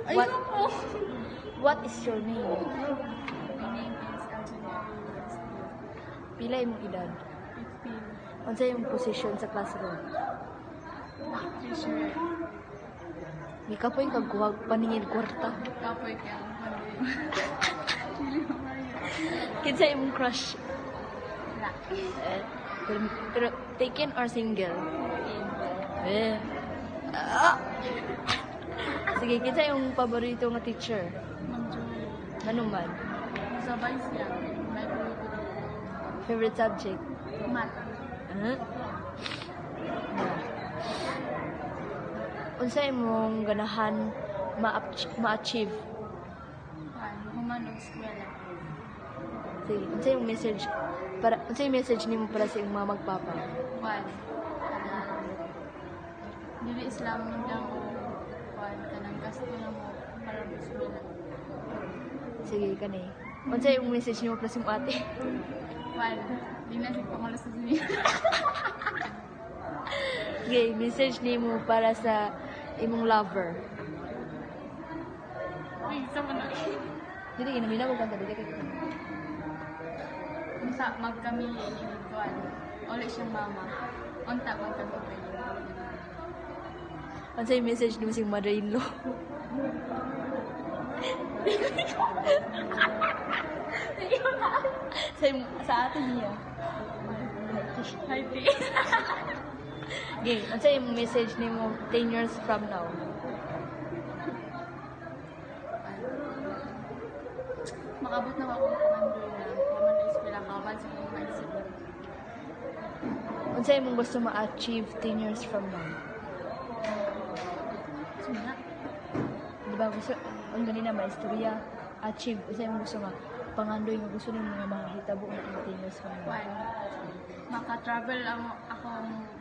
What, Ayoko. what is your name? My name is Algeria. Pila imong edad? 15. Unsa imong position sa classroom? Teacher. Gikapoy kag kuwag paningin kwarta. Kapoy ka. Kinsa imong crush? Wala. Pero taken or single? Eh. Ah! Sige, kinsa imong paborito nga teacher? Ma'am Joy. Ano man? Sabay siya. May puluto. Favorite subject? Math. Huh? Unsa imong ganahan ma-achieve? Human o eskwela. Sige, unsa yung message nimo para sa imong mga magpapa? Dili Islam lang o kanang gasto na mo para sa eskwela. Sige, kani. Unsa yung message nimo para sa imong ate? Di na siya pangalas sa niya. Sige, message nimo para sa imong lover. Uy, sama na. Dili ginamina mo kanta dili kay. Unsa magkamili ni Kuan. Uli siyang mama. Unta magkatubay. Unsa yung message nimo sa imong mother-in-law? sa ate niya. Hi, P. Okay, unsa yung message nimo 10 years from now? Makabot na ako ng pangandoy na human o eskwela kaban sa kong mindset. Unsa imong gusto ma-achieve 10 years from now? Suna. Di ba gusto, ang ganina maistorya, achieve, unsa imong gusto nga, pangandoy nga gusto nimo nga makahitabo nga 10 years from now? Kuan. Maka-travel akong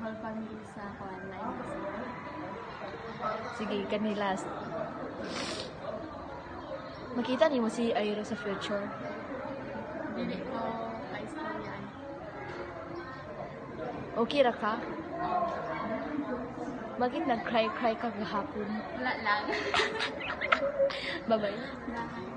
whole family sa Kuan na Sige, kani last. Makita nimo si Aira sa future? Dili ko ka-istoryan. Okay ra ka? Bakit nag-cry-cry ka gahapon? Wala lang. Bye-bye. Lahat.